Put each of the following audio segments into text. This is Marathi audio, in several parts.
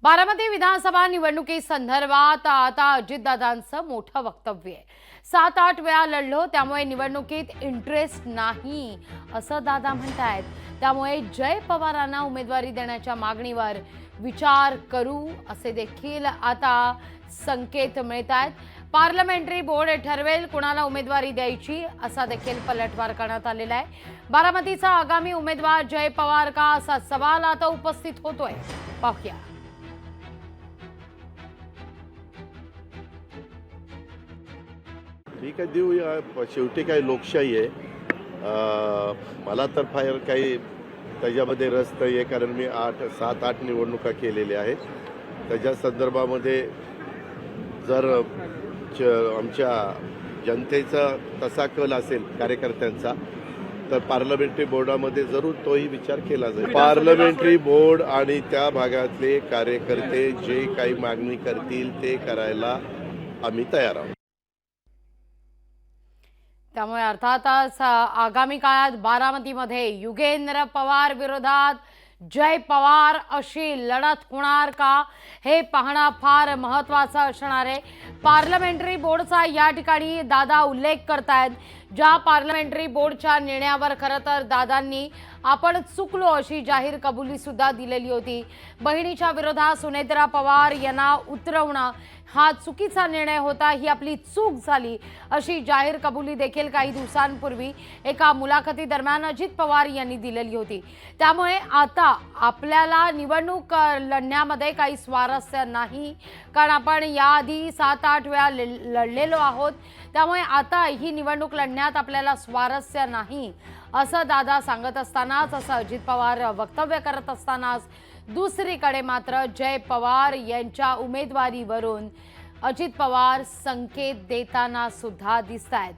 बारामती विधानसभा निवडणुकीसंदर्भात आता अजितदादांचं मोठं वक्तव्य आहे। 7-8 वेळा लढलो, त्यामुळे निवडणुकीत इंटरेस्ट नाही असं दादा म्हणतायत। त्यामुळे जय पवारांना उमेदवारी देण्याच्या मागणीवर विचार करू असे देखील आता संकेत मिळतात। पार्लमेंटरी बोर्ड ठरवेल कुणाला उमेदवारी द्यायची असा देखील पलटवार करण्यात आलेला आहे। बारामतीचा आगामी उमेदवार जय पवार का असा सवाल आता उपस्थित होतोय। पाहूया। ठीक आहे, देऊया। शेवटी काही लोकशाही आहे। मला तर फार काही त्याच्यामध्ये रस नाही आहे, कारण मी 7-8 निवडणुका केलेल्या आहेत। त्याच्या संदर्भामध्ये जर आमच्या जनतेचा तसा कल असेल कार्यकर्त्यांचा, तर पार्लमेंटरी बोर्डामध्ये जरूर तोही विचार केला जाईल। पार्लमेंटरी बोर्ड आणि त्या भागातले कार्यकर्ते जे काही मागणी करतील ते करायला आम्ही तयार आहोत। त्यामुळे अर्थातच आगामी काळात बारामतीमध्ये युगेंद्र पवार विरोधात जय पवार अशी लढत होणार का हे पाहणं फार महत्त्वाचं असणार आहे। पार्लमेंटरी बोर्डचा या ठिकाणी दादा उल्लेख करतायत। ज्या पार्लमेंटरी बोर्डच्या निर्णयावर खरं तर दादांनी आपण चुकलो अशी जाहीर कबुली सुद्धा दिलेली होती। बहिणीच्या विरोधात सुनेत्रा पवार यांना उतरवणं हा चुकीचा निर्णय होता, ही आपली चूक झाली अशी जाहीर कबुली देखील काही दिवसांपूर्वी एका मुलाखती दरम्यान अजित पवार यांनी दिलेली होती। त्यामुळे आता आपल्याला निवडणूक लढण्यामध्ये काही स्वारस्य नाही, कारण आपण याआधी 7-8 वेळा लढलेलो आहोत। त्यामुळे आता ही निवडणूक लढण्यात आपल्याला स्वारस्य नाही असं दादा सांगत असतानाच, असं अजित पवार वक्तव्य करत असतानाच दुसरीकडे मात्र जय पवार यांच्या उमेदवारीवरून अजित पवार संकेत देताना सुद्धा दिसतायत।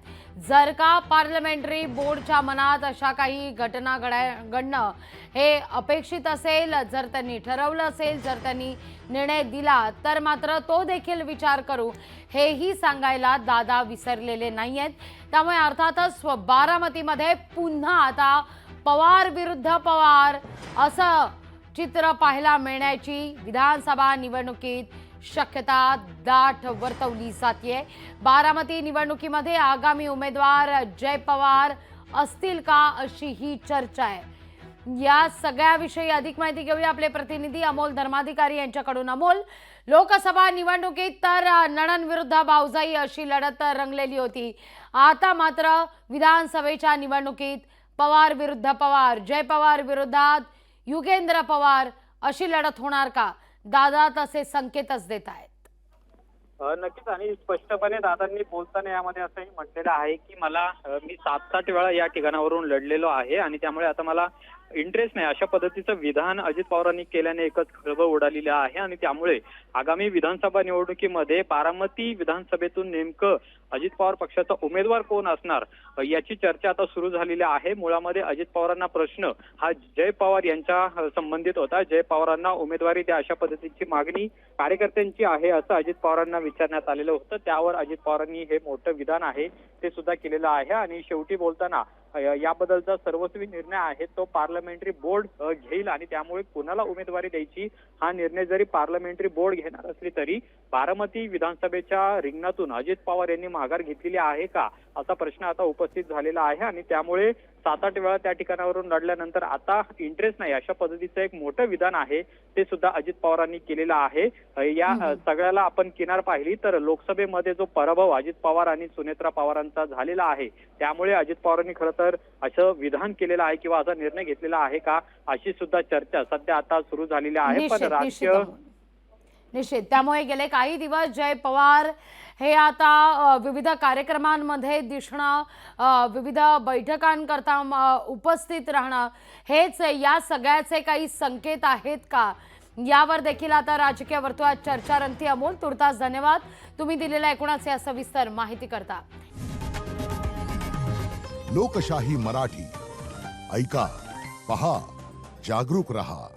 जर का पार्लमेंटरी बोर्डच्या मनात अशा काही घटना घडणं हे अपेक्षित असेल, जर त्यांनी ठरवलं असेल, जर त्यांनी निर्णय दिला, तर मात्र तो देखील विचार करू हेही सांगायला दादा विसरलेले नाहीयेत। त्यामुळे अर्थातच बारामतीमध्ये पुन्हा आता पवार विरुद्ध पवार असं चित्र पाहायला मिळण्याची विधानसभा निवडणुकीत शक्यता दाट वर्तवली जाते। बारामती निवडणुकीमध्ये आगामी उमेदवार जय पवार असतील का अशी ही चर्चा आहे। या सगळ्याविषयी अधिक माहिती घेऊया आपले प्रतिनिधी अमोल धर्माधिकारी यांच्याकडून। अमोल, लोकसभा निवडणुकीत तर नणन विरुद्ध भाऊजाई अशी लढत रंगलेली होती। आता मात्र विधानसभेच्या निवडणुकीत पवार विरुद्ध पवार, जय पवार विरोधात युगेंद्र पवार अशी लढत होणार का? दादा तसे संकेतच देत आहेत। नक्कीच, आणि स्पष्टपणे दादांनी बोलताना यामध्ये असंही म्हटलेलं आहे की मी 7-8 वेळा या ठिकाणावरून लढलेलो आहे आणि त्यामुळे आता मला इंटरेस्ट नाही, अशा पद्धतीचं विधान अजित पवारांनी केल्याने एकच खळबळ उडालेली आहे। आणि त्यामुळे आगामी विधानसभा निवडणुकीमध्ये बारामती विधानसभेतून नेमकं अजित पवार पक्षाचा उमेदवार कोण असणार याची चर्चा आता सुरू झालेली आहे। मुळामध्ये अजित पवारांना प्रश्न हा जय पवार यांच्या संबंधित होता। जय पवारांना उमेदवारी द्या अशा पद्धतीची मागणी कार्यकर्त्यांची आहे असं अजित पवारांना विचारण्यात आलेलं होतं। त्यावर अजित पवारांनी हे मोठं विधान आहे ते सुद्धा केलेलं आहे। आणि शेवटी बोलताना याबद्दलचा सर्वस्वी निर्णय आहे तो पार्लमेंटरी बोर्ड घेईल आणि त्यामुळे कोणाला उमेदवारी द्यायची हा निर्णय जरी पार्लमेंटरी बोर्ड घेणार असली तरी बारामती विधानसभेच्या रिंगणातून अजित पवार यांनी माघार घेतलेली आहे का असा प्रश्न आता उपस्थित झालेला आहे। आणि त्यामुळे 7-8 वेळा त्या ठिकाणावरून लढल्यानंतर आता इंटरेस्ट नाही अशा पद्धतीचं एक मोठं विधान आहे ते सुद्धा अजित पवारांनी केलेलं आहे। या सगळ्याला आपण किनार पाहिली तर लोकसभेमध्ये जो पराभव अजित पवार आणि सुनेत्रा पवारांचा झालेला आहे त्यामुळे अजित पवारांनी खरं तर असं विधान केलेलं आहे किंवा असा निर्णय घेतलेला आहे का अशी सुद्धा चर्चा सध्या आता सुरू झालेली आहे। पण राजकीय निश्चित त्यामुळे गेले काही दिवस जय पवार हे आता विविध कार्यक्रमांमध्ये दिसणं, विविध बैठकांकरता उपस्थित राहणं हेच या सगळ्याचे काही संकेत आहेत का यावर देखील आता राजकीय वर्तुळात चर्चा रंगते। अमोल, तुर्तास धन्यवाद तुम्ही दिलेल्या एकूणच या सविस्तर माहिती करता। लोकशाही मराठी ऐका, पहा, जागरूक रहा।